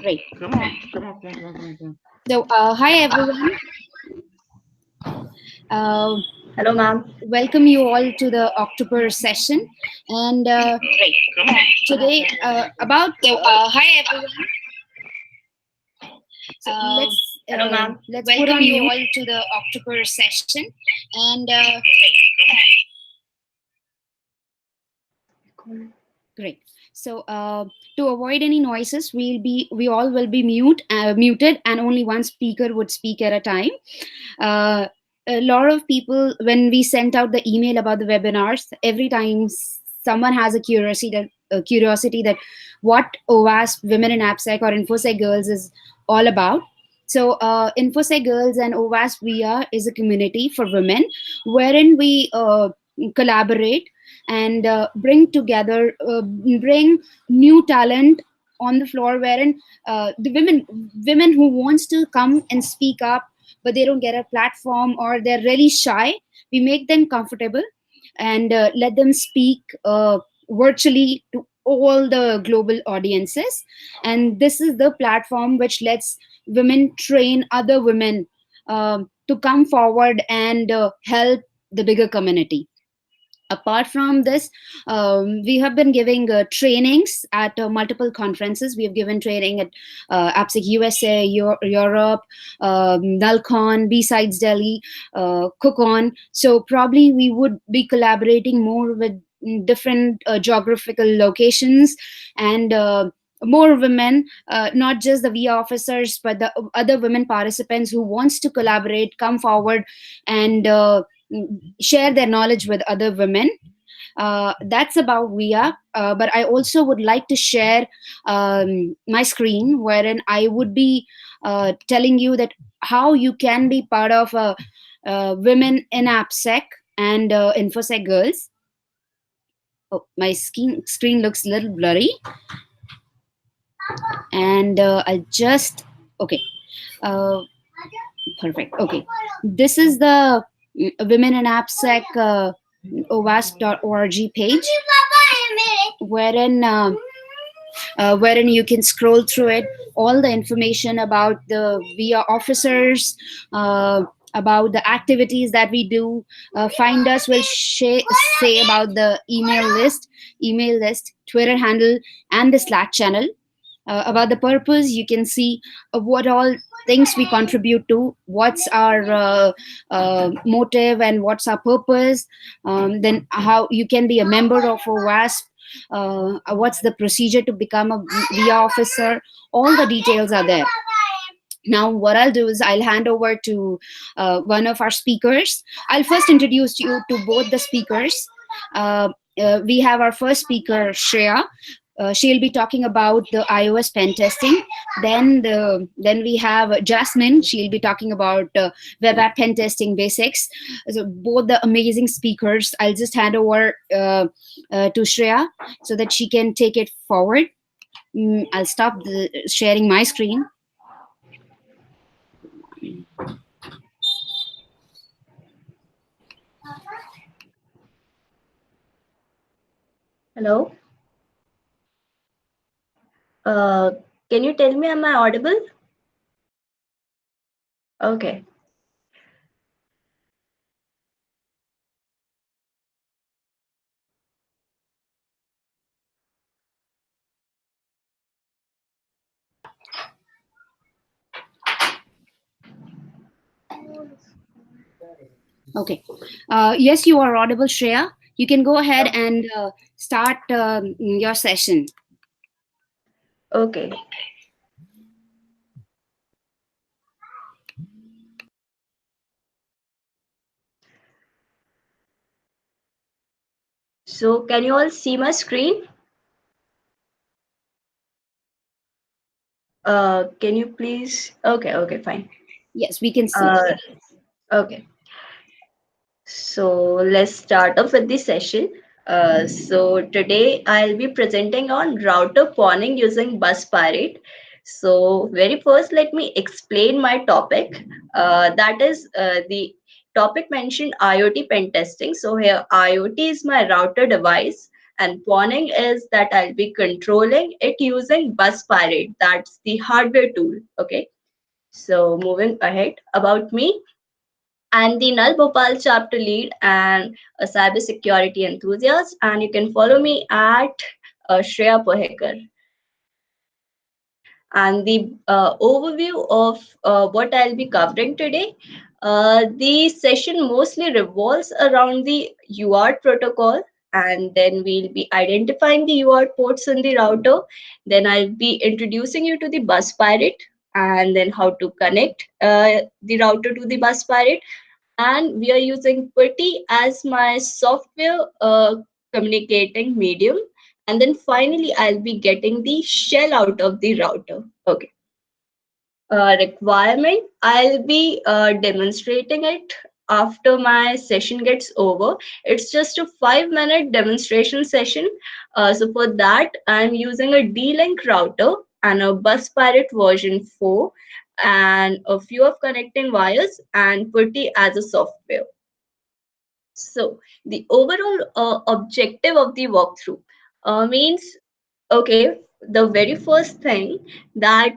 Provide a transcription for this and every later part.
Great. Come on. So, hi everyone. Hello, ma'am. Welcome you all to the October session. And Great. Come on. today, about Hi everyone. so Hello, ma'am. let's put Welcome on you mute. all to the October session. And Great. So, to avoid any noises, we all will be muted, and only one speaker would speak at a time. A lot of people, when we sent out the email about the webinars, every time someone has a curiosity that what OWASP Women in AppSec or InfoSec Girls is all about. So, InfoSec Girls and OWASP WIA is a community for women wherein we collaborate and bring new talent on the floor, wherein the women who wants to come and speak up but they don't get a platform or they're really shy, we make them comfortable and let them speak virtually to all the global audiences. And this is the platform which lets women train other women to come forward and help the bigger community. Apart from this, we have been giving trainings at multiple conferences. We have given training at AppSec USA, Europe, Nalcon, B-Sides Delhi, Cookon. So probably we would be collaborating more with different geographical locations and more women, not just the VIA officers, but the other women participants who wants to collaborate, come forward and share their knowledge with other women. That's about VIA, but I also would like to share my screen, wherein I would be telling you that how you can be part of Women in AppSec and InfoSec Girls. Oh, my screen looks a little blurry, and I'll just okay. Perfect. Okay, this is the Women in AppSec OWASP.org page, wherein you can scroll through it, all the information about the VIA officers, about the activities that we do. Find us will say about the email list, Twitter handle, and the Slack channel. About the purpose, you can see what all things we contribute to, what's our motive and what's our purpose, then how you can be a member of OWASP, what's the procedure to become a VIA officer. All the details are there. Now what I'll do is I'll hand over to one of our speakers. I'll first introduce you to both the speakers. We have our first speaker, Shreya. She'll be talking about the iOS pen testing. Then we have Jasmine. She'll be talking about web app pen testing basics. So both the amazing speakers. I'll just hand over to Shreya so that she can take it forward. I'll stop sharing my screen. Hello. Can you tell me, am I audible? Okay. Okay. Yes, you are audible, Shreya. You can go ahead and start your session. Okay. So can you all see my screen? Can you please? Okay, fine. Yes, we can see. Okay. So let's start off with the session. So today I'll be presenting on router pawning using Bus Pirate. So very first, let me explain my topic. That is the topic mentioned IoT pen testing. So here IoT is my router device and pawning is that I'll be controlling it using Bus Pirate. That's the hardware tool. Okay. So moving ahead about me. I'm the Nal Bhopal chapter lead and a cybersecurity enthusiast, and you can follow me at Shreya Pohekar. And the overview of what I'll be covering today. The session mostly revolves around the UART protocol, and then we'll be identifying the UART ports in the router. Then I'll be introducing you to the bus pirate, and then how to connect the router to the bus pirate. And we are using Putty as my software communicating medium. And then finally, I'll be getting the shell out of the router. Okay. Requirement, I'll be demonstrating it after my session gets over. It's just a 5-minute demonstration session. So for that, I'm using a D-Link router and a Bus Pirate version 4 and a few of connecting wires and Putty as a software. So the overall objective of the walkthrough means, okay, the very first thing that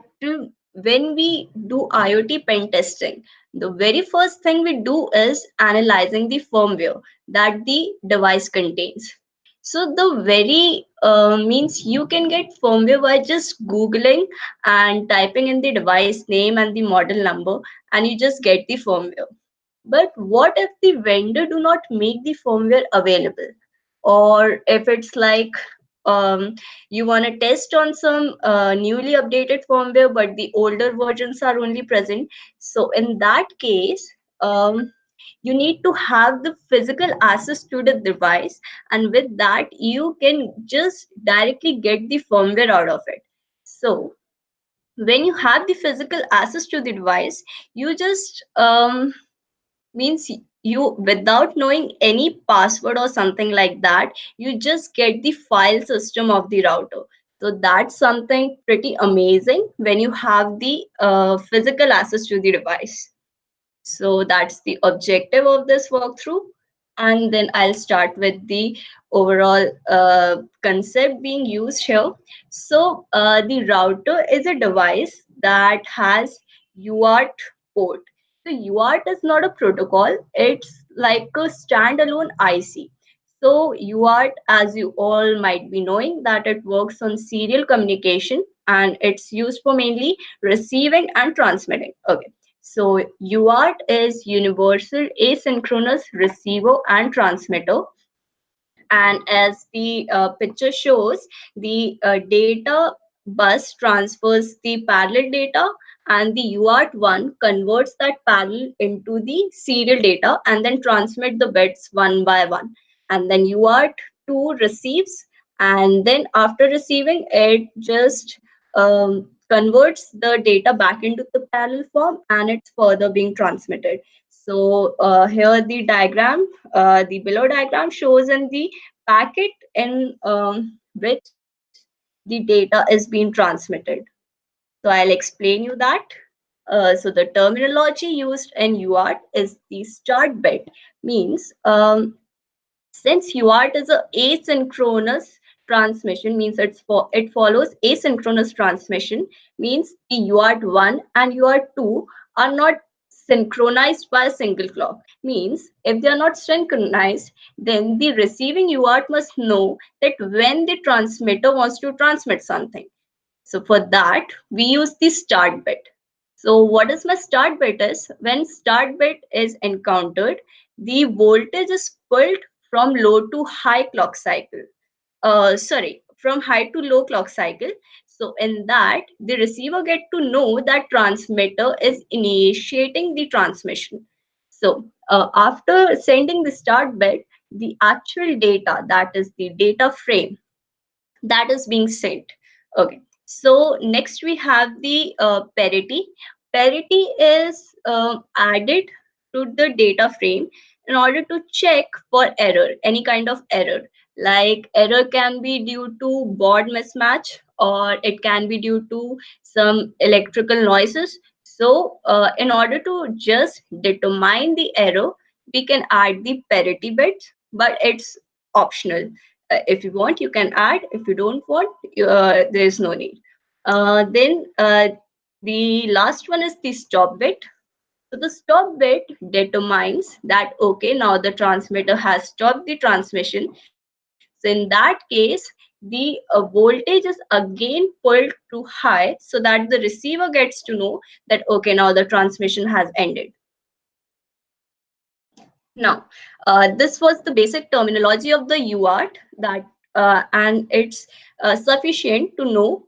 when we do IoT pen testing, the very first thing we do is analyzing the firmware that the device contains. So the very means you can get firmware by just Googling and typing in the device name and the model number, and you just get the firmware. But what if the vendor do not make the firmware available? Or if it's like you want to test on some newly updated firmware, but the older versions are only present. So in that case, you need to have the physical access to the device, and with that, you can just directly get the firmware out of it. So when you have the physical access to the device, you just means you without knowing any password or something like that, you just get the file system of the router. So that's something pretty amazing when you have the physical access to the device. So that's the objective of this walkthrough. And then I'll start with the overall concept being used here. So the router is a device that has UART port. So UART is not a protocol, it's like a standalone IC. So UART, as you all might be knowing, that it works on serial communication and it's used for mainly receiving and transmitting. Okay. So UART is Universal Asynchronous Receiver and Transmitter. And as the picture shows, the data bus transfers the parallel data, and the UART1 converts that parallel into the serial data and then transmit the bits one by one. And then UART2 receives, and then after receiving, it just converts the data back into the parallel form and it's further being transmitted. So here the diagram, the below diagram shows in the packet in which the data is being transmitted. So I'll explain you that. So the terminology used in UART is the start bit, means since UART is a asynchronous transmission, means it follows asynchronous transmission, means the UART1 and UART2 are not synchronized by a single clock. Means if they are not synchronized, then the receiving UART must know that when the transmitter wants to transmit something. So for that, we use the start bit. So what is my start bit is, when start bit is encountered, the voltage is pulled from low to high clock cycle. From high to low clock cycle. So in that, the receiver get to know that transmitter is initiating the transmission. So after sending the start bit, the actual data, that is the data frame, that is being sent. Okay. So next we have the parity. Parity is added to the data frame in order to check for error, any kind of error. Like error can be due to baud mismatch, or it can be due to some electrical noises. So in order to just determine the error, we can add the parity bits, but it's optional. If you want, you can add. If you don't want, there is no need. Then the last one is the stop bit. So the stop bit determines that, okay, now the transmitter has stopped the transmission. So in that case, the voltage is again pulled to high so that the receiver gets to know that, okay, now the transmission has ended. Now, this was the basic terminology of the UART that, and it's sufficient to know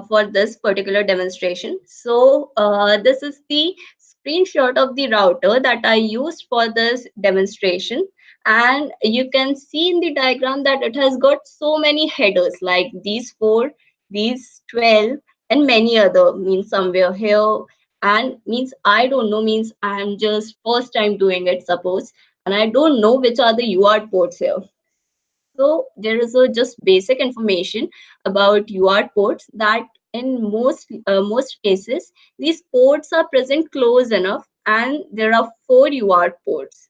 for this particular demonstration. So this is the screenshot of the router that I used for this demonstration. And you can see in the diagram that it has got so many headers like these 4, these 12, and many other, means somewhere here, and means I don't know, means I'm just first time doing it, suppose, and I don't know which are the UART ports here. So there is a just basic information about UART ports that in most cases these ports are present close enough, and there are 4 UART ports.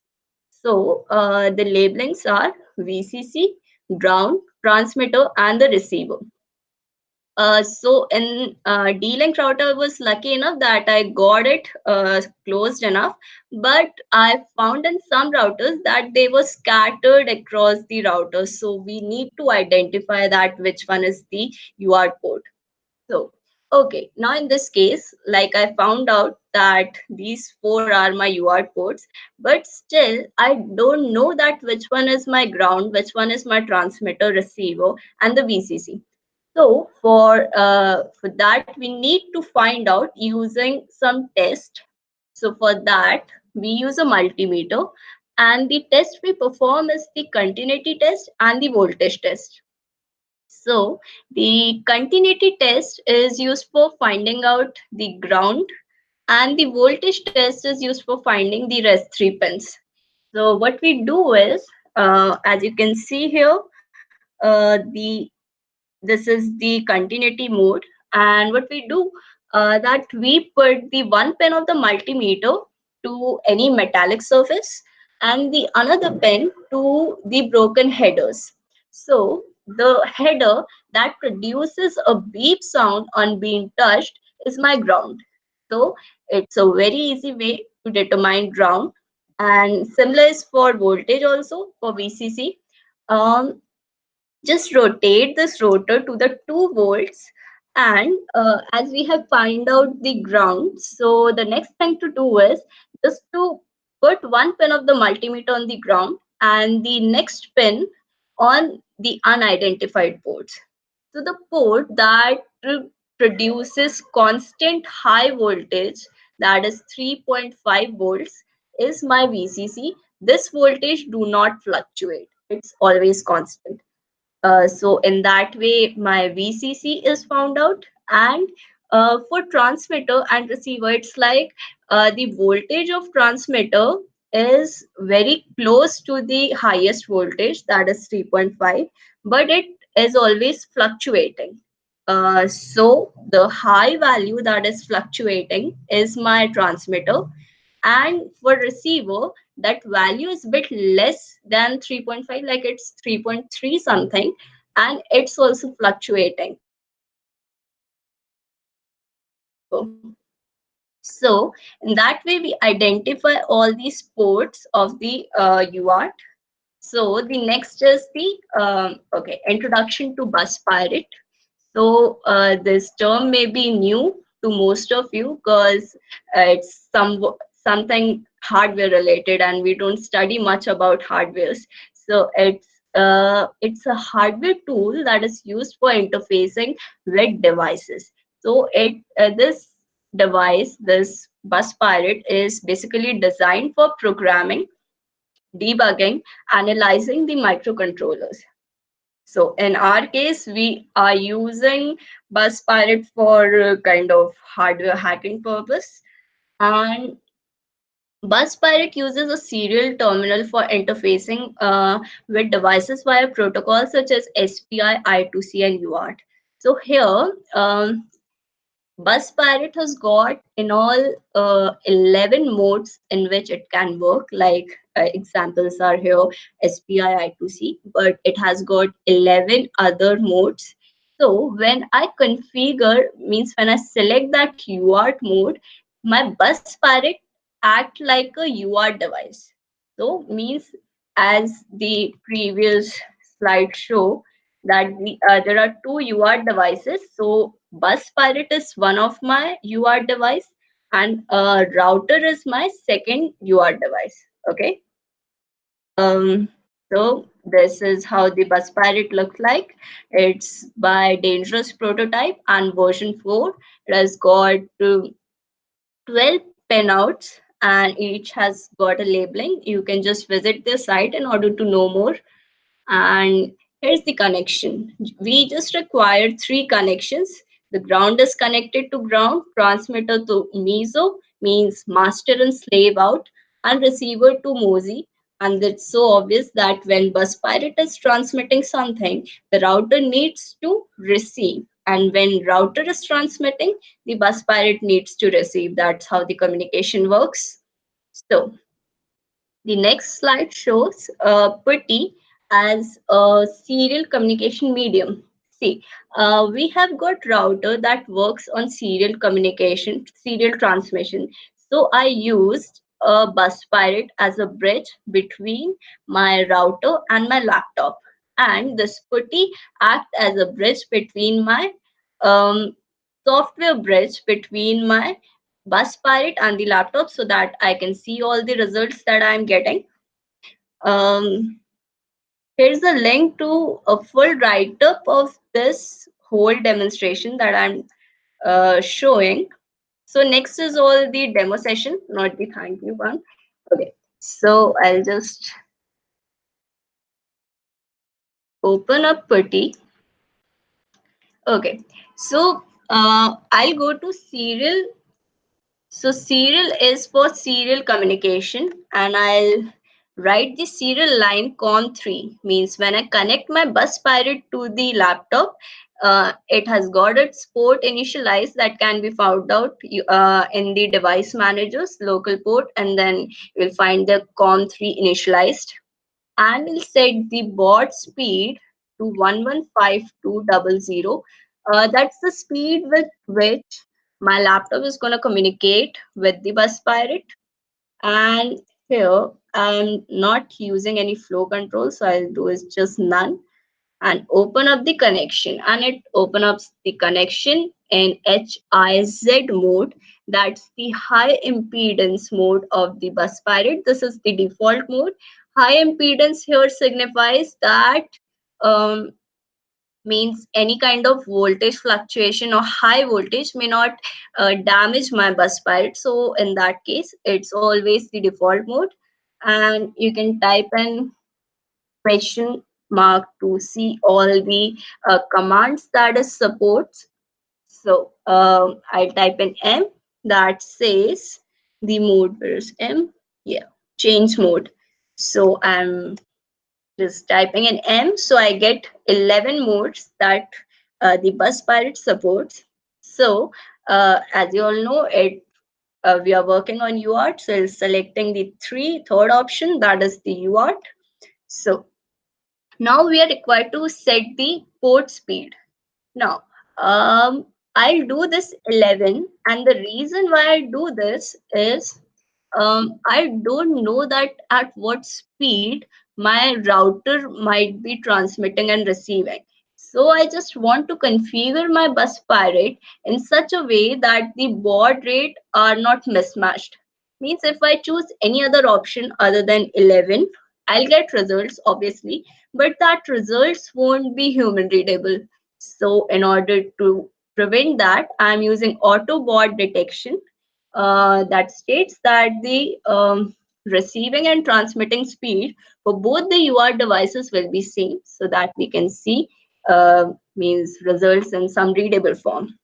So the labelings are VCC, ground, transmitter, and the receiver. So in D-Link router, I was lucky enough that I got it closed enough, but I found in some routers that they were scattered across the routers. So we need to identify that which one is the UART port. So, okay, now in this case, like I found out that these 4 are my UART ports, but still I don't know that which one is my ground, which one is my transmitter, receiver, and the VCC. So for that we need to find out using some test. So for that we use a multimeter, and the test we perform is the continuity test and the voltage test. So the continuity test is used for finding out the ground, and the voltage test is used for finding the rest 3 pins. So what we do is, as you can see here, the this is the continuity mode, and what we do, that we put the one pin of the multimeter to any metallic surface and the another pin to the broken headers. So the header that produces a beep sound on being touched is my ground. So it's a very easy way to determine ground, and similar is for voltage also for VCC. um, just rotate this rotor to the 2 volts, and as we have find out the ground, so the next thing to do is just to put one pin of the multimeter on the ground and the next pin on the unidentified ports. So the port that produces constant high voltage, that is 3.5 volts, is my VCC. This voltage do not fluctuate, it's always constant. So in that way, my VCC is found out. And for transmitter and receiver, it's like the voltage of transmitter is very close to the highest voltage, that is 3.5, but it is always fluctuating. So the high value that is fluctuating is my transmitter, and for receiver that value is bit less than 3.5, like it's 3.3 something, and it's also fluctuating, that is my receiver. So in that way we identify all these ports of the UART. So the next is the okay, introduction to bus pirate. So this term may be new to most of you because it's something hardware related, and we don't study much about hardwares. So it's a hardware tool that is used for interfacing with devices. So this device, this bus pirate, is basically designed for programming, debugging, analyzing the microcontrollers. So in our case, we are using Bus Pirate for kind of hardware hacking purpose. And Bus Pirate uses a serial terminal for interfacing with devices via protocols such as SPI, I2C, and UART. So here, Bus Pirate has got in all 11 modes in which it can work. Like examples are here, SPI I2C, but it has got 11 other modes. So when I configure, means when I select that UART mode, my bus pirate act like a UART device. So means, as the previous slide show, that there are two UART devices. So bus pirate is one of my UART device, and router is my second UART device. Okay. Um, so this is how the bus pirate looks like. It's by Dangerous Prototype and version 4. It has got 12 pinouts and each has got a labeling. You can just visit the site in order to know more. And here's the connection. We just required three connections. The ground is connected to ground, transmitter to meso, means master and slave out, and receiver to MOSI. And it's so obvious that when bus pirate is transmitting something, the router needs to receive. And when router is transmitting, the bus pirate needs to receive. That's how the communication works. So the next slide shows PuTTY as a serial communication medium. See, we have got router that works on serial communication, serial transmission. So I used a bus pirate as a bridge between my router and my laptop. And this PuTTY act as a bridge between my um, software bridge between my bus pirate and the laptop so that I can see all the results that I'm getting. Um, Here's a link to a full write-up of this whole demonstration that I'm showing. So next is all the demo session, not the thank you one. Okay, so I'll just open up PuTTY. Okay, so I'll go to serial. So serial is for serial communication, and I'll write the serial line con3, means when I connect my bus pirate to the laptop, it has got its port initialized that can be found out in the device managers local port, and then you'll find the con3 initialized, and we'll set the baud speed to 115200. That's the speed with which my laptop is going to communicate with the bus pirate. And here I'm not using any flow control, so I'll do is just none and open up the connection, and it open up the connection in HIZ mode. That's the high impedance mode of the bus pirate. This is the default mode. High impedance here signifies that um, means any kind of voltage fluctuation or high voltage may not damage my bus pirate. So in that case, it's always the default mode. And you can type in question mark to see all the commands that it supports. So I type in M, that says the mode. Where's M? Yeah, change mode. So I'm just typing in M. So I get 11 modes that the bus pirate supports. So as you all know, we are working on UART. So selecting the third option, that is the UART. So now we are required to set the port speed. Now, I'll do this 11, and the reason why I do this is I don't know that at what speed my router might be transmitting and receiving. So I just want to configure my bus pirate in such a way that the baud rate are not mismatched. Means if I choose any other option other than 11, I'll get results obviously, but that results won't be human readable. So in order to prevent that, I'm using auto baud detection that states that the receiving and transmitting speed for both the UART devices will be same, so that we can see means results in some readable form.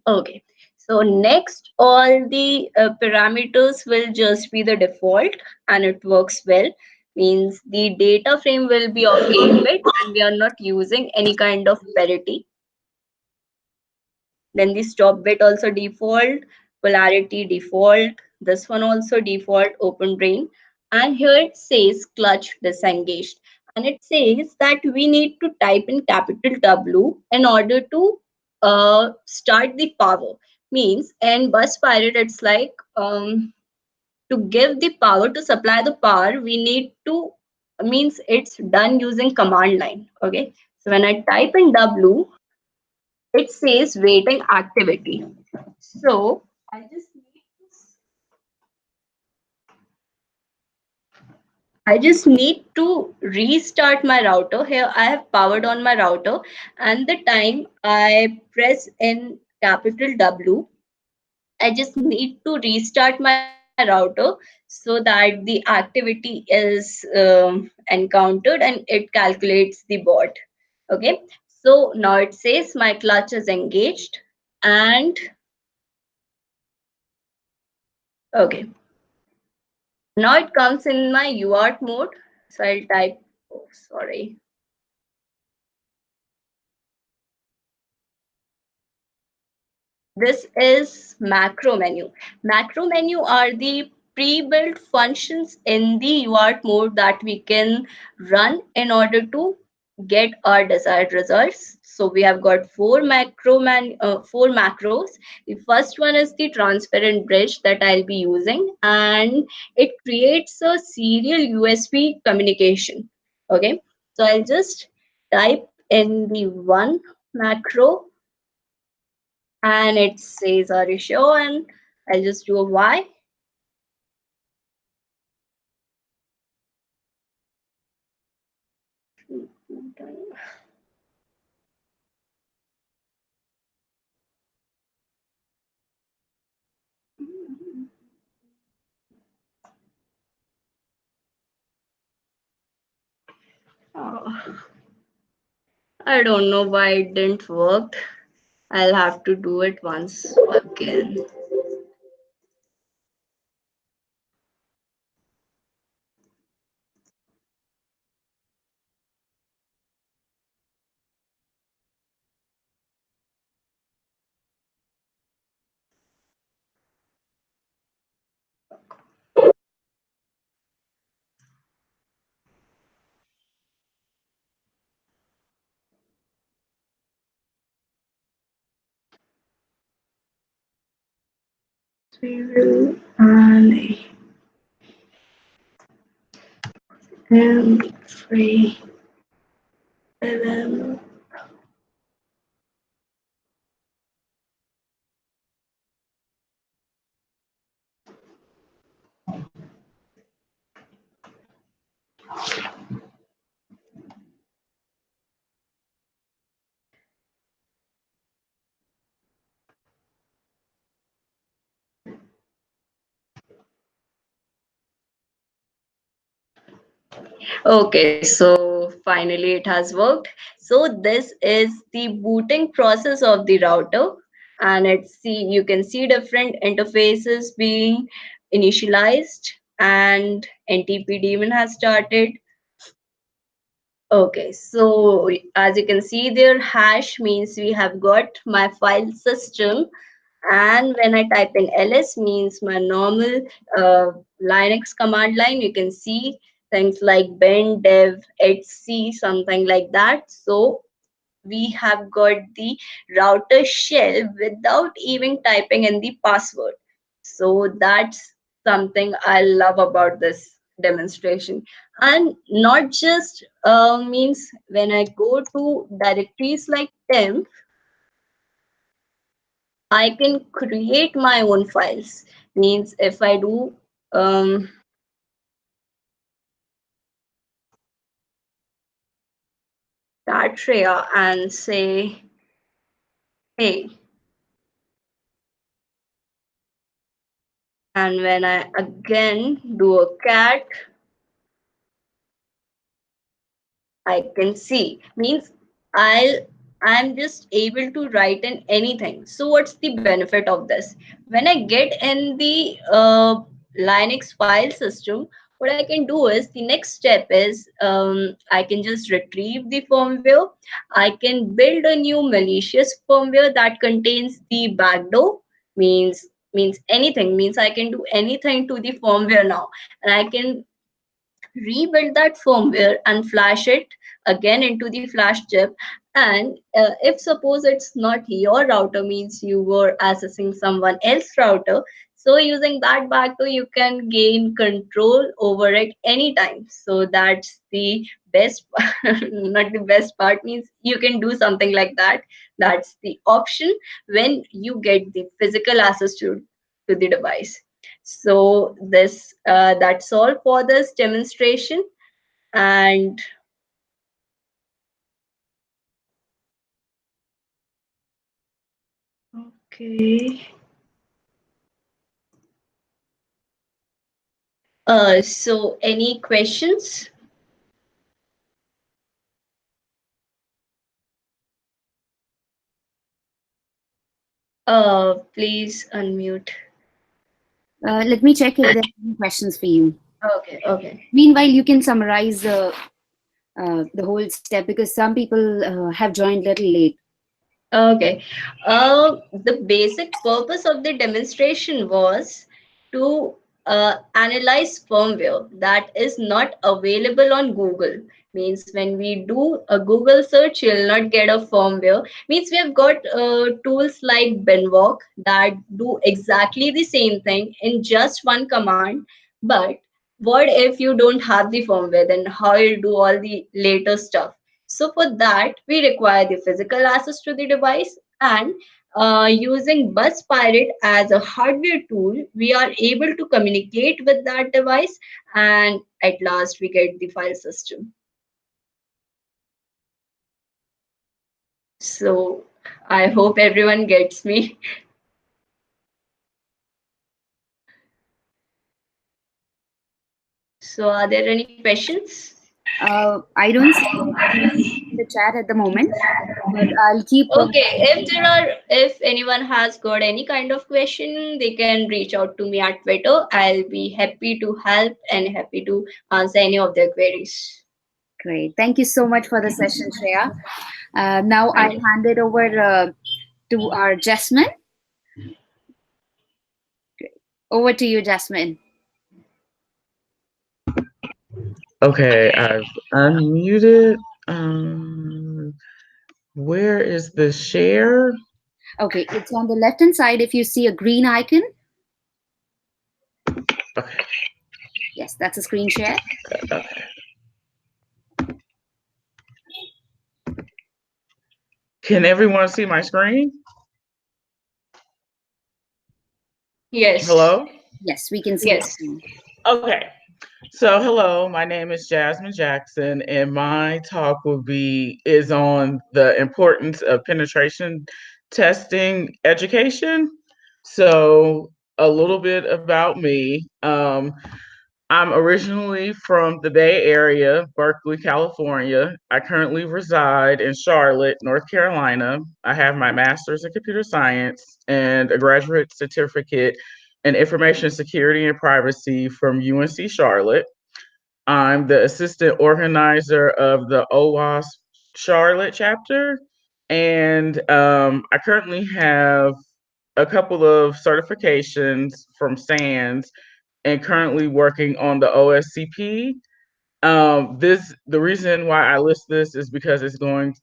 Okay, so next all the parameters will just be the default, and it works well. Means the data frame will be of 8-bit, and we are not using any kind of parity. Then the stop bit also default, polarity default, this one also default, open brain. And here it says clutch disengaged. And it says that we need to type in capital W in order to start the power. Means in bus pirate, it's like to give the power, to supply the power, we need to, means it's done using command line. Okay. So when I type in W, it says waiting activity. So I just need to restart my router. Here I have powered on my router, and the time I press in capital W, I just need to restart my router so that the activity is encountered and it calculates the bot. Okay, so now it says my clutch is engaged, and okay, now it comes in my UART mode. So I'll type, oh, sorry. This is macro menu. Macro menu are the pre-built functions in the UART mode that we can run in order to get our desired results. So we have got four macros. The first one is the transparent bridge that I'll be using, and it creates a serial USB communication. Okay, so I'll just type in the one macro, and it says are you sure, and I'll just do a Y. Oh, I don't know why it didn't work. I'll have to do it once again. Serial and M3 11. Okay, so finally it has worked. So this is the booting process of the router, and you can see different interfaces being initialized, and NTP daemon has started. Okay, so as you can see there, hash means we have got my file system, and when I type in ls means my normal uh, Linux command line. You can see things like bin dev etc, something like that. So we have got the router shell without even typing in the password. So that's something I love about this demonstration. And not just means when I go to directories like temp, I can create my own files. Means if I do um, Tatria and say, hey, and when I again do a cat, I can see. Means I'll I'm just able to write in anything. So what's the benefit of this? When I get in the Linux file system, what I can do is the next step is I can just retrieve the firmware. I can build a new malicious firmware that contains the backdoor. Means anything, means I can do anything to the firmware now, and I can rebuild that firmware and flash it again into the flash chip. And if suppose it's not your router, means you were accessing someone else's router, so using that backdoor, you can gain control over it anytime. So that's the best, not the best part, means you can do something like that. That's the option when you get the physical access to the device. So this that's all for this demonstration. And okay. So any questions? Please unmute. Let me check if there are any questions for you. Okay, okay. Meanwhile, you can summarize the whole step because some people have joined a little late. Okay. The basic purpose of the demonstration was to analyze firmware that is not available on Google. Means when we do a Google search, you'll not get a firmware. Means we have got tools like Benwalk that do exactly the same thing in just one command. But what if you don't have the firmware? Then how you'll do all the later stuff? So for that, we require the physical access to the device, and using Bus Pirate as a hardware tool, we are able to communicate with that device, and at last we get the file system. So I hope everyone gets me. So are there any questions? I don't see anything in the chat at the moment, but I'll keep. Okay, if anyone has got any kind of question, they can reach out to me at Twitter. I'll be happy to help and happy to answer any of their queries. Great. Thank you so much for the session, Shreya. Now I'll Thank you. hand it over to our Jasmine. Over to you, Jasmine. Okay, I've unmuted. Where is the share? Okay, it's on the left-hand side if you see a green icon. Okay. Yes, that's a screen share. Okay. Can everyone see my screen? Yes. Hello? Yes, we can see Yes. the screen. Okay. So hello, my name is Jasmine Jackson, and my talk is on the importance of penetration testing education. So a little bit about me. I'm originally from the Bay Area, Berkeley, California. I currently reside in Charlotte, North Carolina. I have my master's in computer science and a graduate certificate in information security and privacy from UNC Charlotte. I'm the assistant organizer of the OWASP Charlotte chapter. And I currently have a couple of certifications from SANS and currently working on the OSCP. The reason why I list this is because it's going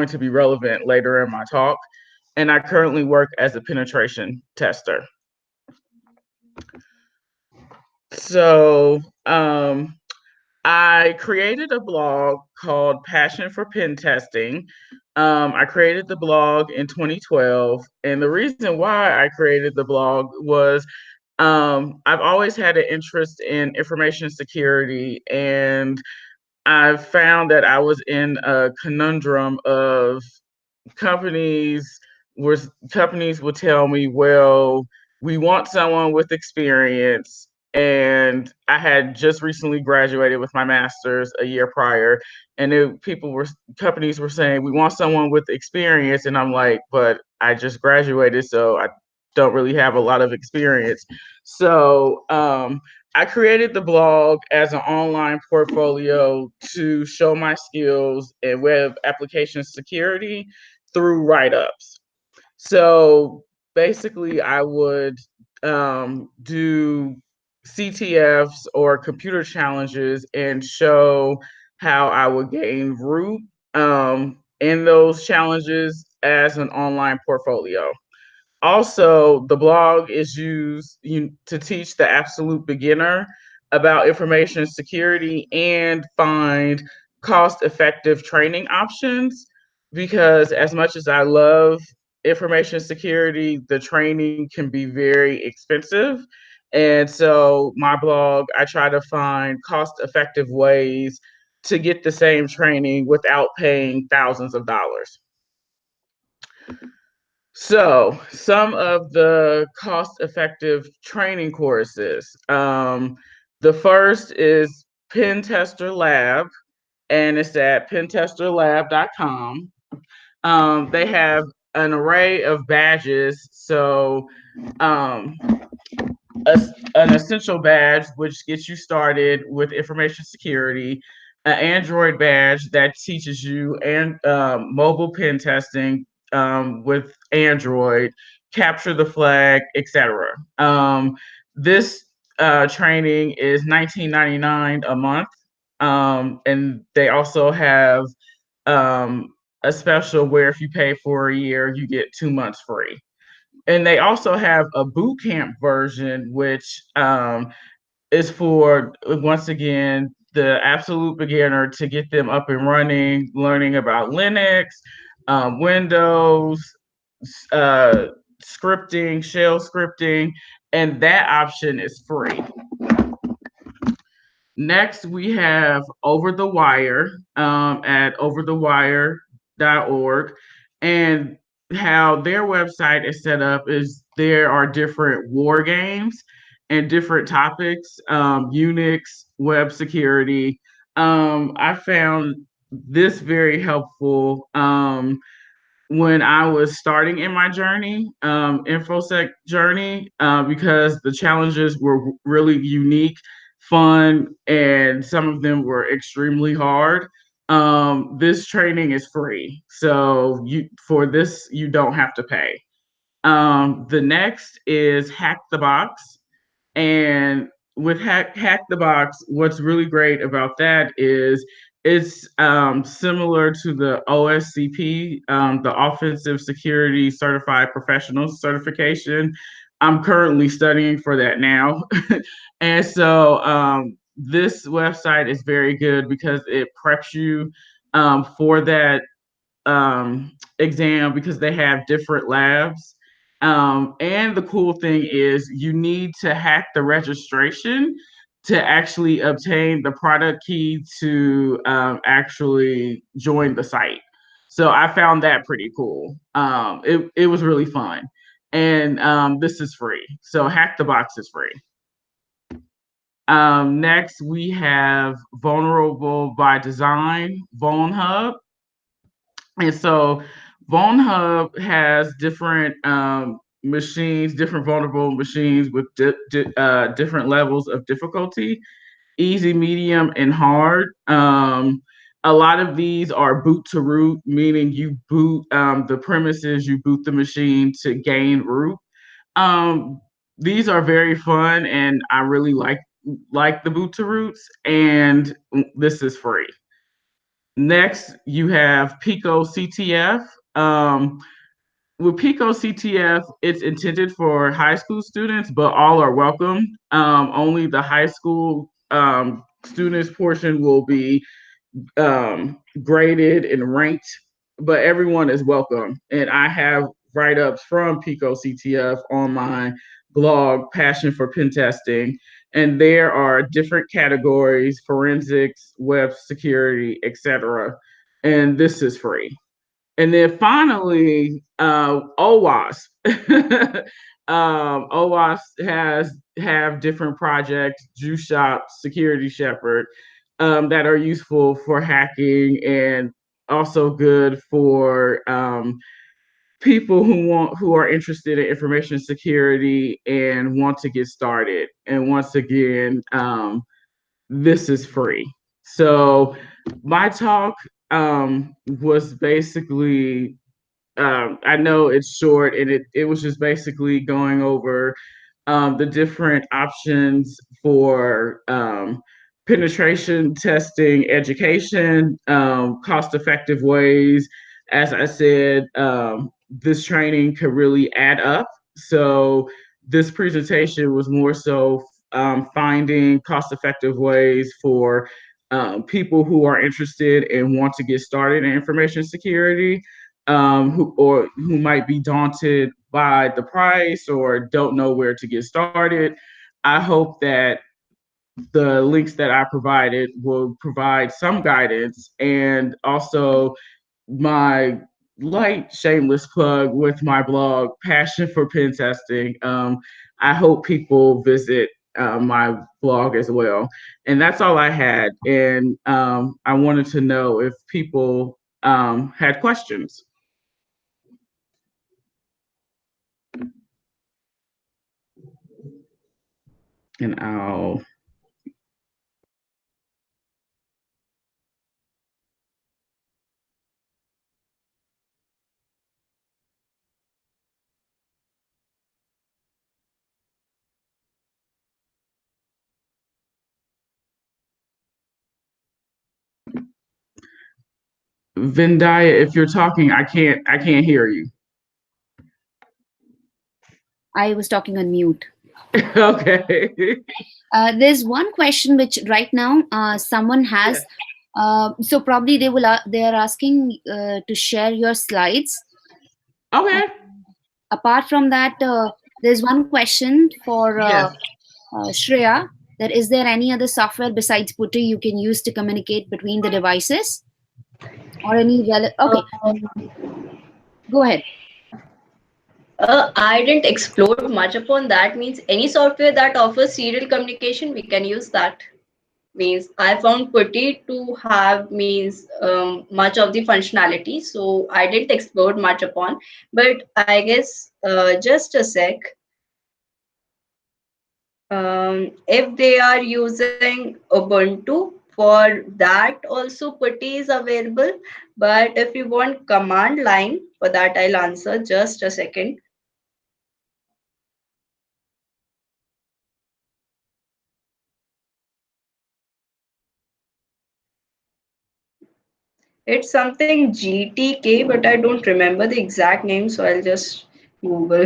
to be relevant later in my talk. And I currently work as a penetration tester. So I created a blog called Passion for Pen Testing. I created the blog in 2012. And the reason why I created the blog was I've always had an interest in information security, and I found that I was in a conundrum of companies where companies would tell me, well, we want someone with experience. And I had just recently graduated with my master's a year prior, and companies were saying, we want someone with experience. And I'm like, but I just graduated, so I don't really have a lot of experience. So I created the blog as an online portfolio to show my skills in web application security through write-ups. So basically, I would do CTFs or computer challenges and show how I would gain root in those challenges as an online portfolio. Also, the blog is used to teach the absolute beginner about information security and find cost effective training options because, as much as I love information security, the training can be very expensive. And so, my blog, I try to find cost effective ways to get the same training without paying thousands of dollars. So, some of the cost effective training courses. The first is Pen Tester Lab, and it's at pentesterlab.com. They have an array of badges. So, um, an essential badge, which gets you started with information security, an Android badge that teaches you and mobile pen testing with Android, capture the flag, etc. This training is $19.99 a month, and they also have a special where if you pay for a year, you get 2 months free. And they also have a boot camp version, which is for, once again, the absolute beginner to get them up and running, learning about Linux, Windows, uh, scripting, shell scripting, and that option is free. Next, we have Over the Wire at overthewire.org. And how their website is set up is there are different war games and different topics, Unix, web security. I found this very helpful. When I was starting in my journey, InfoSec journey, because the challenges were really unique, fun, and some of them were extremely hard. This training is free, so for this you don't have to pay. The next is Hack the Box, and with Hack the Box, what's really great about that is it's similar to the OSCP, the Offensive Security Certified Professional certification. I'm currently studying for that now. And so this website is very good because it preps you for that exam because they have different labs. And the cool thing is you need to hack the registration to actually obtain the product key to actually join the site. So I found that pretty cool. It was really fun. And this is free. So Hack the Box is free. Next, we have Vulnerable by Design, VulnHub. And so VulnHub has different machines, different vulnerable machines with different levels of difficulty, easy, medium, and hard. A lot of these are boot to root, meaning you boot the premises, you boot the machine to gain root. Um, these are very fun, and I really like the boot to roots, and this is free. Next, you have Pico CTF. With Pico CTF, it's intended for high school students, but all are welcome. Only the high school students portion will be graded and ranked, but everyone is welcome. And I have write-ups from Pico CTF on my blog, Passion for Pen Testing, and there are different categories: forensics, web security, etc. And this is free. And then finally, OWASP. OWASP have different projects, Juice Shop, Security Shepherd, that are useful for hacking and also good for people who are interested in information security and want to get started. And once again, this is free. So my talk was basically I know it's short, and it was just basically going over the different options for penetration testing education, cost-effective ways. As I said, this training could really add up. So this presentation was more so finding cost-effective ways for people who are interested and want to get started in information security, who might be daunted by the price or don't know where to get started. I hope that the links that I provided will provide some guidance, and also my light shameless plug with my blog, Passion for Pen Testing. I hope people visit my blog as well. And that's all I had. And I wanted to know if people had questions. And I'll Vendaya, if you're talking, I can't hear you. I was talking on mute. Okay. There's one question which right now someone has. So probably they are asking to share your slides. Okay. Apart from that, there's one question for Yes. Shreya. That is there any other software besides Putty you can use to communicate between the devices, or any okay? Go ahead. I didn't explore much upon that. Means any software that offers serial communication, we can use that. Means I found Putty to have means much of the functionality, so I didn't explore much upon. But I guess just a sec. If they are using Ubuntu, for that also Putty is available. But if you want command line, for that I'll answer. Just a second. It's something GTK, but I don't remember the exact name, so I'll just Google.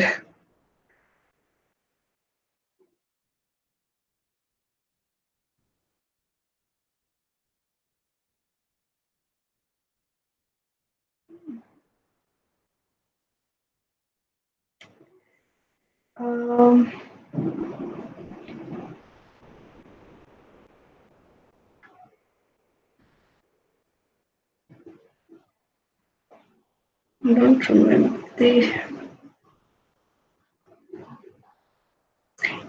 Um, I don't remember the.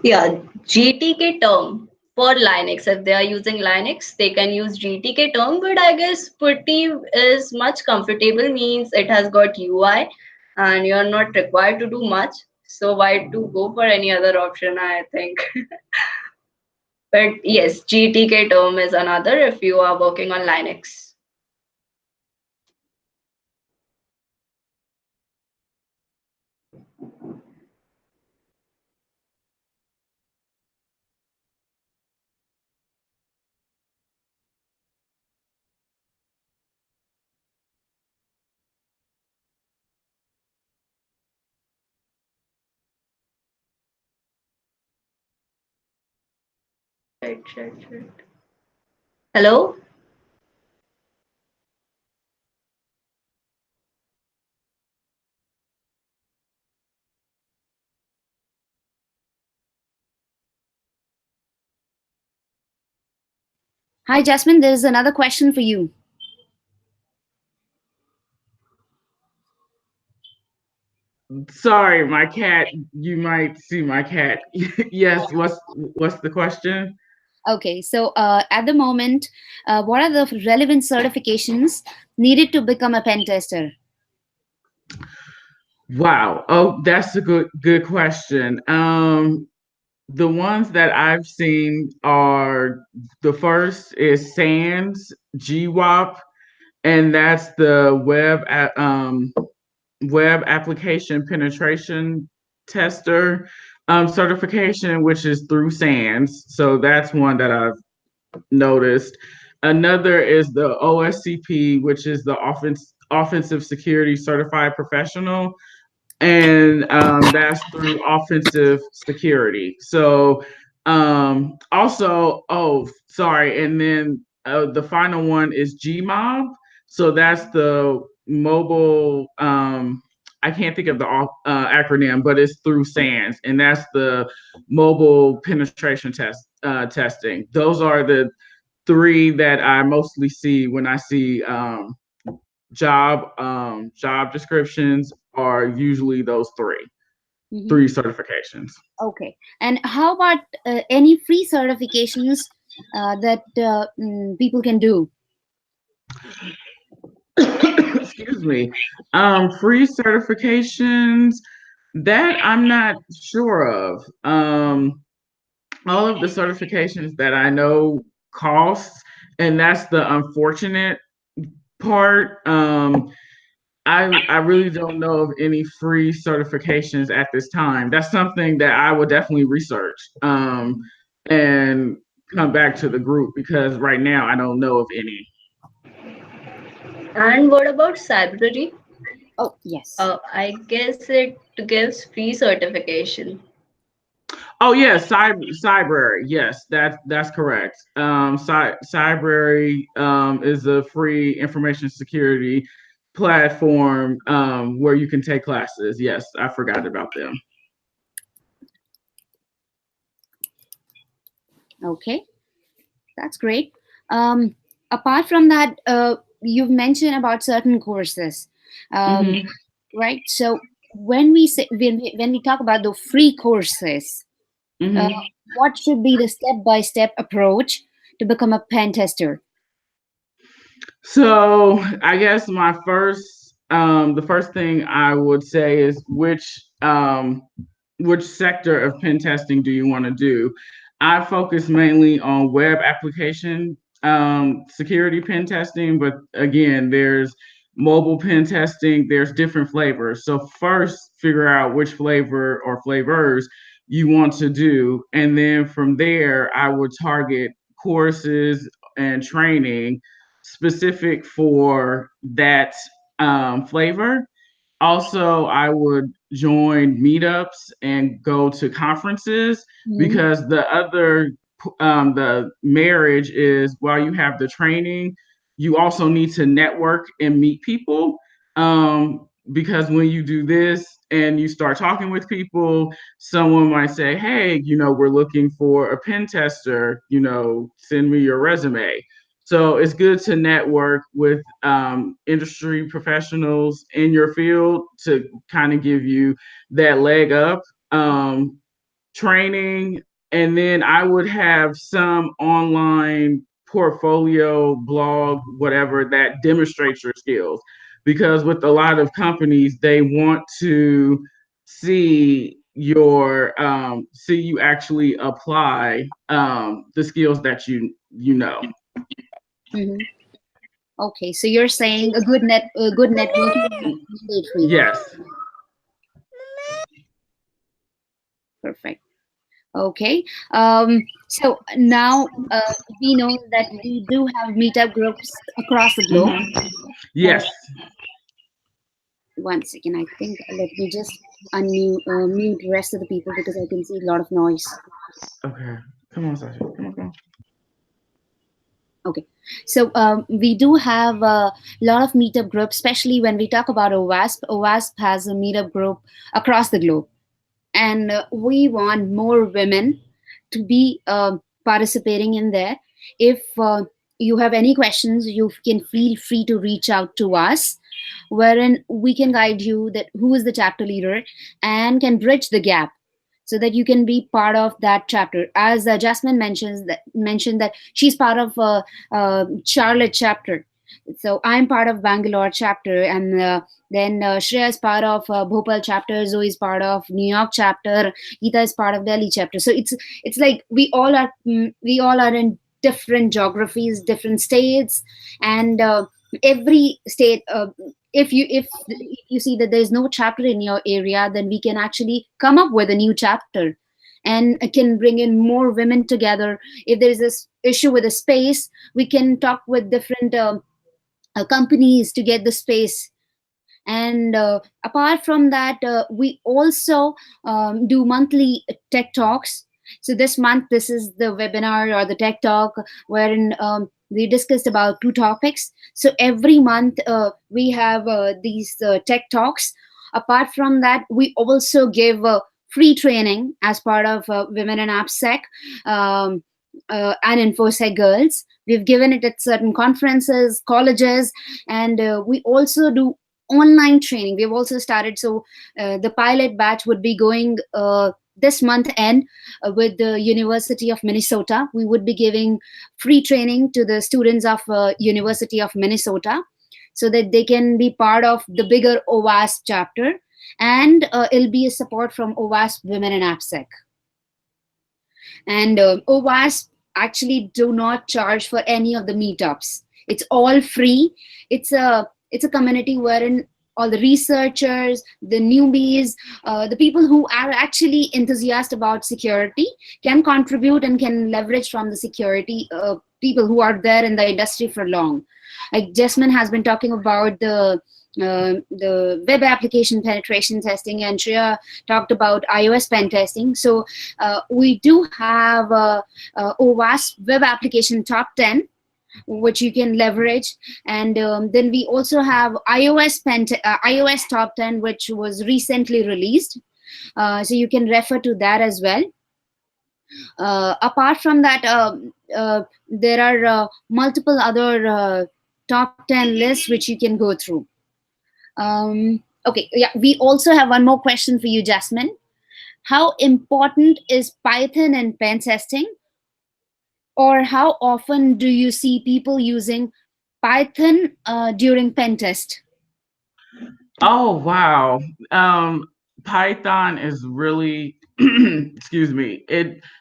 Yeah, GTK term for Linux. If they are using Linux, they can use GTK term. But I guess Putty is much comfortable. Means it has got UI, and you're not required to do much. So why to go for any other option? I think. But yes, GTK term is another if you are working on Linux. Right. Hello? Hi, Jasmine. There is another question for you. Sorry, my cat. You might see my cat. Yes. What's the question? Okay, so at the moment, what are the relevant certifications needed to become a pen tester? Wow. Oh, that's a good question. The ones that I've seen are, the first is SANS GWAP, and that's the web application penetration tester. certification, which is through SANS. So that's one that I've noticed. Another is the OSCP, which is the Offensive Security Certified Professional, and that's through Offensive Security. So also, oh, sorry, and then the final one is GMOB. So that's the mobile. I can't think of the acronym, but it's through SANS, and that's the mobile penetration testing. Those are the three that I mostly see when I see job descriptions are usually those three certifications. Okay. And how about any free certifications that people can do? Excuse me. Free certifications that I'm not sure of. All of the certifications that I know costs, and that's the unfortunate part. I really don't know of any free certifications at this time. That's something that I would definitely research and come back to the group, because right now I don't know of any. And what about Cybrary? Oh, yes. I guess it gives free certification. Oh yes, Cybrary. Yes, that's correct. Cybrary is a free information security platform where you can take classes. Yes, I forgot about them. Okay, that's great. Apart from that, you've mentioned about certain courses, right? So when we say when we talk about the free courses, what should be the step-by-step approach to become a pen tester? So I guess the first thing I would say is which sector of pen testing do you want to do? I focus mainly on web application security pen testing, but again, there's mobile pen testing, there's different flavors. So first figure out which flavor or flavors you want to do. And then from there, I would target courses and training specific for that flavor. Also, I would join meetups and go to conferences, because the marriage is, while you have the training, you also need to network and meet people. Because when you do this and you start talking with people, someone might say, hey, we're looking for a pen tester, send me your resume. So it's good to network with industry professionals in your field to kind of give you that leg up. Training, and then I would have some online portfolio, blog, whatever, that demonstrates your skills. Because with a lot of companies, they want to see see you actually apply the skills that you know. Okay, so you're saying a good networking is mandatory. Yes. Perfect. Okay. So now we know that we do have meetup groups across the globe. Yes. One second, I think let me just mute the rest of the people because I can see a lot of noise. Okay. Come on, Sasha. Come on. Okay, so we do have a lot of meetup groups, especially when we talk about OWASP. OWASP has a meetup group across the globe, and we want more women to be participating in there. If you have any questions, you can feel free to reach out to us, wherein we can guide you that who is the chapter leader and can bridge the gap so that you can be part of that chapter. As Jasmine mentioned that she's part of Charlotte chapter. So I'm part of Bangalore chapter, and then Shreya is part of Bhopal chapter, Zoe is part of New York chapter, Geeta is part of Delhi chapter. So it's like we all are in different geographies, different states, and every state if you see that there's no chapter in your area, then we can actually come up with a new chapter and can bring in more women together. If there is this issue with a space, we can talk with different companies to get the space. And apart from that, we also do monthly tech talks. So this month, this is the webinar or the tech talk wherein we discussed about two topics. So every month we have these tech talks. Apart from that, we also give free training as part of Women in AppSec and InfoSec Girls. We've given it at certain conferences, colleges, and we also do online training. We've also started. So the pilot batch would be going this month end with the University of Minnesota. We would be giving free training to the students of University of Minnesota so that they can be part of the bigger OWASP chapter, and it'll be a support from OWASP Women in AppSec. And OWASP actually do not charge for any of the meetups. It's all free. It's a community wherein all the researchers, the newbies, the people who are actually enthusiastic about security can contribute and can leverage from the security people who are there in the industry for long. Like Jasmine has been talking about the web application penetration testing, and Shreya talked about iOS pen testing. So we do have OWASP web application top 10, which you can leverage. And then we also have iOS top 10, which was recently released. So you can refer to that as well. Apart from that, there are multiple other top 10 lists which you can go through. Okay, yeah, we also have one more question for you, Jasmine. How important is Python in pen testing? Or how often do you see people using Python during pen test? Oh, wow. Python is really, excuse me,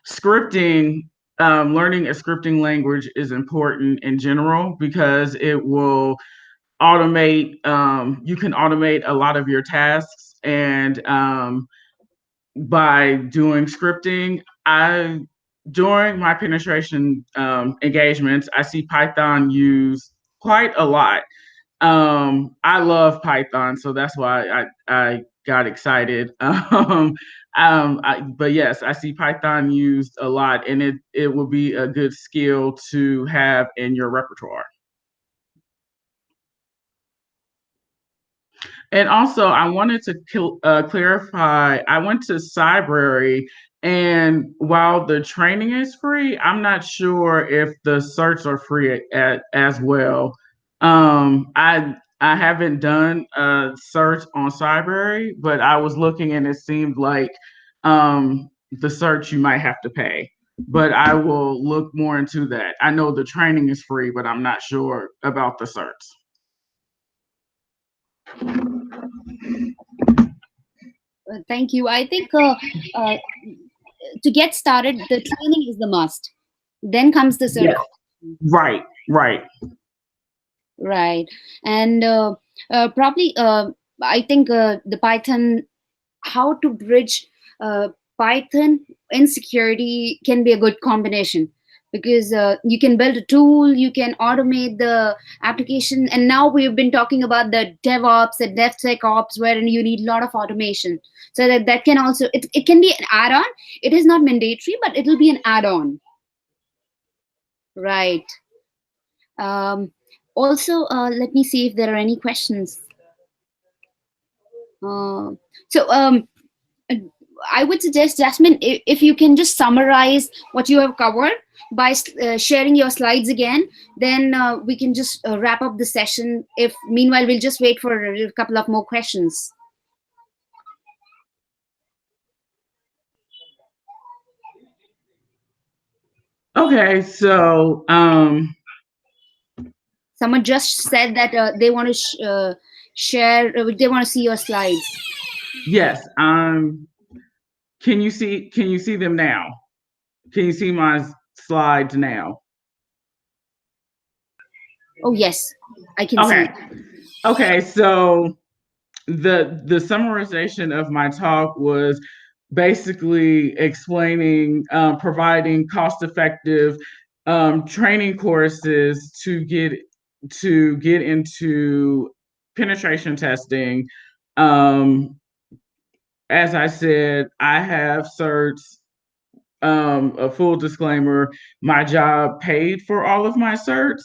scripting, learning a scripting language is important in general because it will automate, you can automate a lot of your tasks. And by doing scripting, during my penetration engagements, I see Python used quite a lot. I love Python, so that's why I got excited. But yes, I see Python used a lot, and it will be a good skill to have in your repertoire. And also, I wanted to clarify. I went to Cybrary, and while the training is free, I'm not sure if the certs are free as well. I haven't done a search on Cybrary, but I was looking, and it seemed like the search you might have to pay. But I will look more into that. I know the training is free, but I'm not sure about the certs. Thank you. I think to get started, the training is the must. Then comes the certification. Right, right. Right. And probably, I think the Python, how to bridge Python and security can be a good combination, because you can build a tool, you can automate the application. And now we've been talking about the DevOps and DevSecOps, wherein you need a lot of automation. So that can also, it can be an add-on. It is not mandatory, but it will be an add-on. Right. Also, let me see if there are any questions. So I would suggest, Jasmine, if you can just summarize what you have covered by sharing your slides again, then we can just wrap up the session. If meanwhile, we'll just wait for a couple of more questions. Okay, so someone just said that they want to share. They want to see your slides. yes. Can you see them now? Can you see my slides now? Oh yes, I can see. Okay. Okay. So the summarization of my talk was basically explaining, providing cost-effective training courses to get into penetration testing. Um, as I said, I have certs. A full disclaimer, my job paid for all of my certs,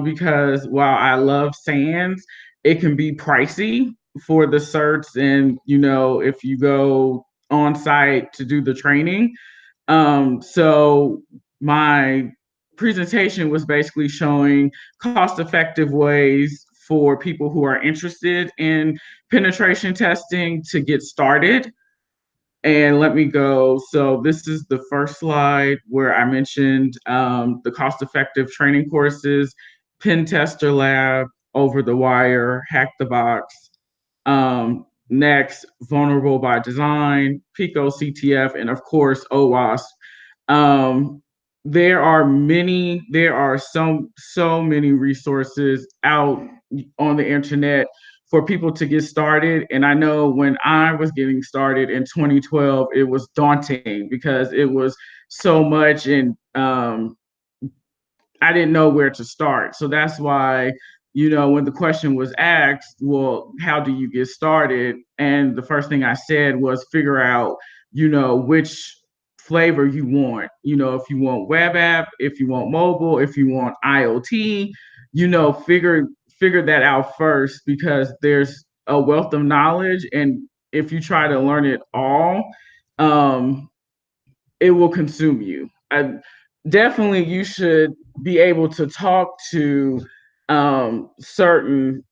because while I love SANS, it can be pricey for the certs. And, if you go on site to do the training. So my presentation was basically showing cost effective ways for people who are interested in penetration testing to get started. And let me go. So this is the first slide where I mentioned, the cost-effective training courses, Pen Tester Lab, Over the Wire, Hack the Box. Next, Vulnerable by Design, Pico CTF, and of course, OWASP. Um, there are so many resources out on the internet for people to get started. And I know when I was getting started in 2012, it was daunting because it was so much, and I didn't know where to start. So that's why, when the question was asked, well, how do you get started? And the first thing I said was figure out, which flavor you want. If you want web app, if you want mobile, if you want IoT, figure that out first, because there's a wealth of knowledge. And if you try to learn it all, um, it will consume you. Definitely, you should be able to talk to certain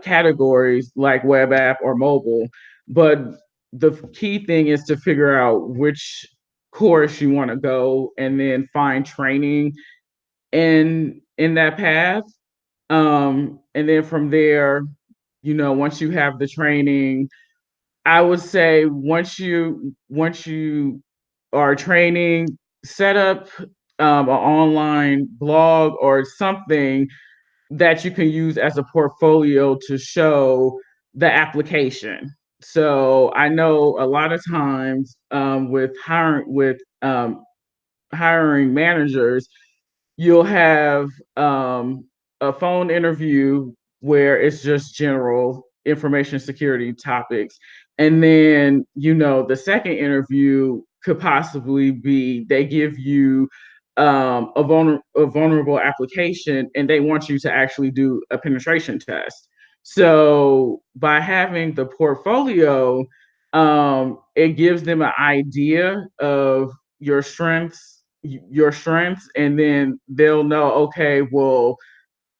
categories like web app or mobile, but the key thing is to figure out which course you want to go, and then find training in that path. And then from there, once you have the training, I would say once you are training, set up an online blog or something that you can use as a portfolio to show the application. So I know a lot of times, hiring managers, you'll have a phone interview where it's just general information security topics. And then, the second interview could possibly be they give you a vulnerable application, and they want you to actually do a penetration test. So by having the portfolio, it gives them an idea of your strengths, and then they'll know, okay, well,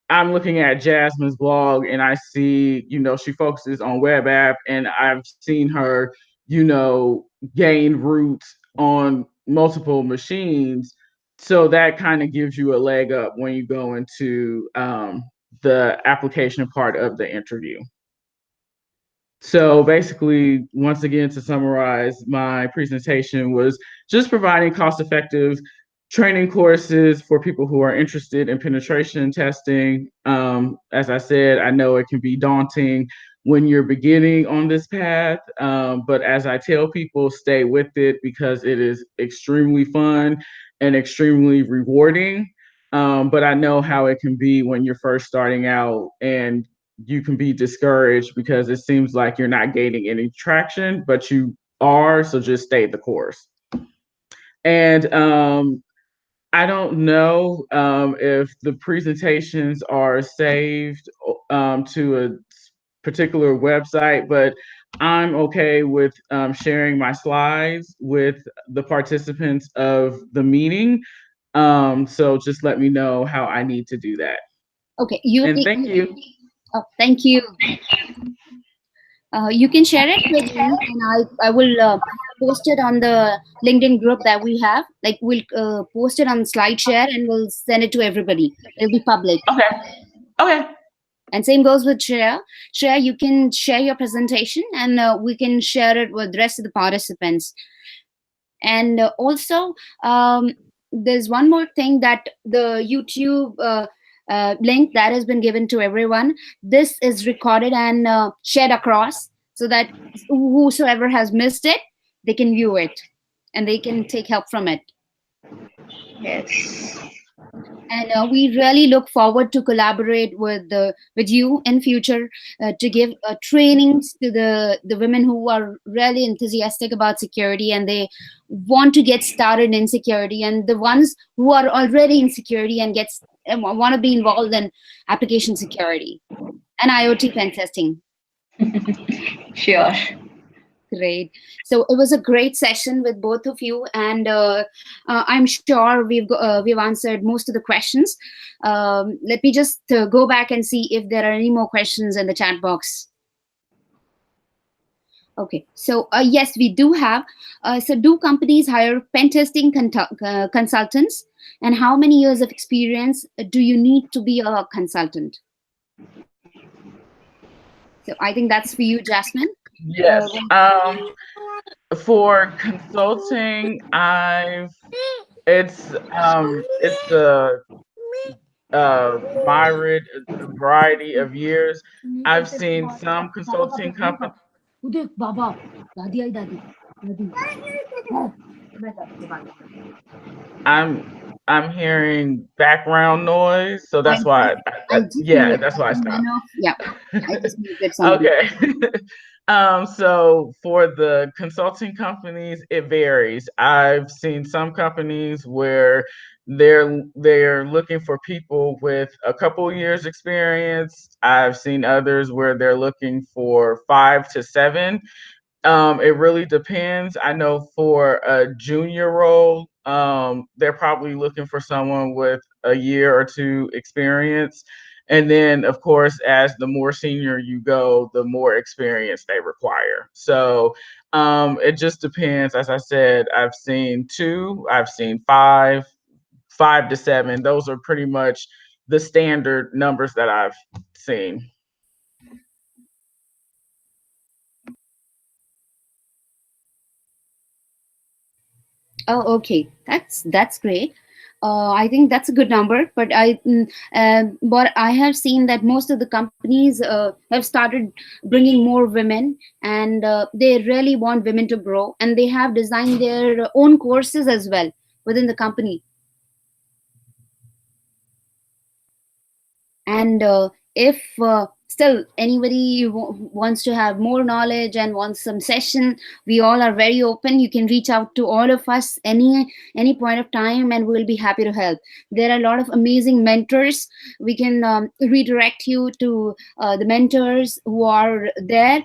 I'm looking at Jasmine's blog and I see, she focuses on web app, and I've seen her, gain roots on multiple machines. So that kind of gives you a leg up when you go into the application part of the interview. So basically, once again, to summarize, my presentation was just providing cost-effective training courses for people who are interested in penetration testing. As I said, I know it can be daunting when you're beginning on this path, but as I tell people, stay with it because it is extremely fun and extremely rewarding. But I know how it can be when you're first starting out, and you can be discouraged because it seems like you're not gaining any traction, but you are. So just stay the course. And I don't know if the presentations are saved to a particular website, but I'm okay with sharing my slides with the participants of the meeting. So just let me know how I need to do that. Okay, And thank you. Oh, thank you. You can share it with me, and I will post it on the LinkedIn group that we have. Like, we'll post it on SlideShare, and we'll send it to everybody. It'll be public. Okay. And same goes with Shreya. Shreya, you can share your presentation, and we can share it with the rest of the participants. And also, there's one more thing, that the YouTube link that has been given to everyone. This is recorded and shared across, so that whosoever has missed it, they can view it and they can take help from it. Yes. And we really look forward to collaborate with you in future, to give trainings to the women who are really enthusiastic about security and they want to get started in security, and the ones who are already in security and want to be involved in application security and IoT pen testing. Sure. Great. So it was a great session with both of you, and I'm sure we've answered most of the questions. Let me just go back and see if there are any more questions in the chat box. Okay, so yes, we do have. So do companies hire pen testing consultants, and how many years of experience do you need to be a consultant? So I think that's for you, Jasmine. Yes. For consulting, it's a myriad variety of years. I've seen some consulting companies. I'm hearing background noise, so that's why. Yeah, that's why I stopped. Yeah, I just muted somebody. Okay. So for the consulting companies, it varies. I've seen some companies where they're looking for people with a couple years experience. I've seen others where they're looking for 5 to 7. It really depends. I know for a junior role, they're probably looking for someone with a year or 2 experience. And then, of course, as the more senior you go, the more experience they require. So it just depends. As I said, I've seen 2, I've seen 5, 5 to 7. Those are pretty much the standard numbers that I've seen. Oh, okay. That's great. I think that's a good number, but but I have seen that most of the companies have started bringing more women, and they really want women to grow, and they have designed their own courses as well within the company. And if still anybody wants to have more knowledge and wants some session, we all are very open. You can reach out to all of us any point of time, and we'll be happy to help. There are a lot of amazing mentors. We can redirect you to the mentors who are there.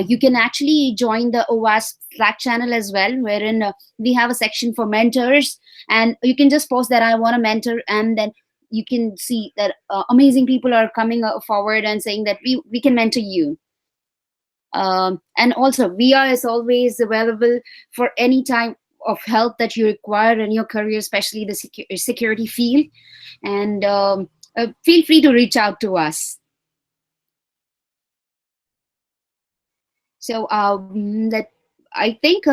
You can actually join the OWASP Slack channel as well, wherein we have a section for mentors, and you can just post that I want a mentor, and then you can see that amazing people are coming forward and saying that we can mentor you. And also, VIA is always available for any type of help that you require in your career, especially the security field. And feel free to reach out to us. So that I think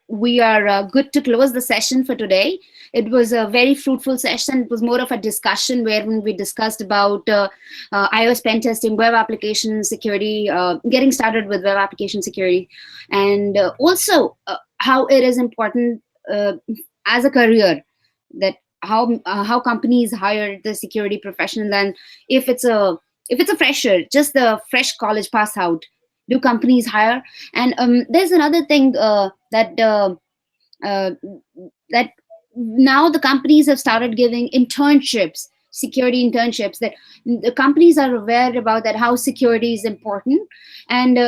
we are good to close the session for today. It was a very fruitful session. It was more of a discussion wherein we discussed about iOS pen testing, web application security, getting started with web application security, and also how it is important as a career, that how companies hire the security professional, and if it's a fresher, just the fresh college pass out, do companies hire? And there's another thing that now the companies have started giving internships, security internships, that the companies are aware about that, how security is important. And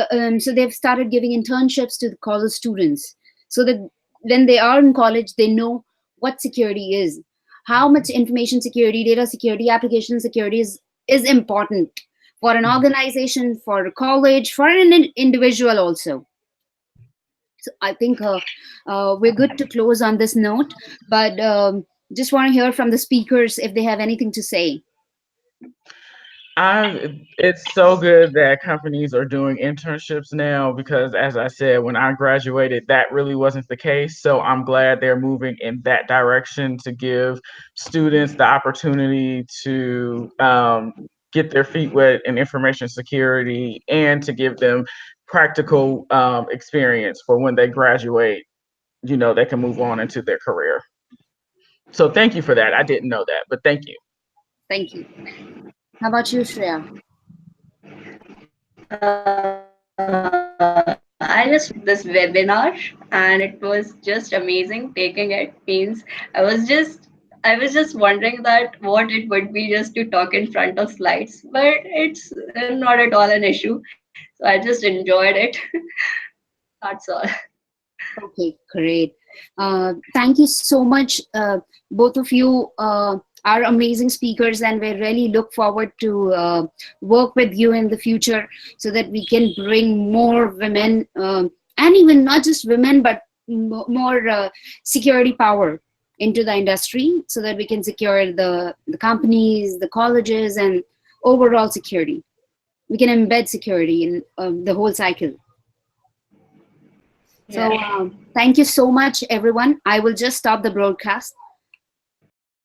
so they've started giving internships to the college students, so that when they are in college, they know what security is, how much information security, data security, application security is important for an organization, for a college, for an individual also. So I think we're good to close on this note, but just want to hear from the speakers if they have anything to say. It's so good that companies are doing internships now because, as I said, when I graduated, that really wasn't the case. So I'm glad they're moving in that direction to give students the opportunity to get their feet wet in information security and to give them practical experience for when they graduate. They can move on into their career. So thank you for that. I didn't know that, but thank you. Thank you. How about you, Shreya? I just this webinar and it was just amazing taking it. Means I was just wondering that what it would be just to talk in front of slides, but it's not at all an issue. So I just enjoyed it. That's all. Okay, great. Thank you so much. Both of you are amazing speakers, and we really look forward to work with you in the future so that we can bring more women, and even not just women, but more security power into the industry so that we can secure the companies, the colleges, and overall security. We can embed security in the whole cycle. So thank you so much, everyone. I will just stop the broadcast.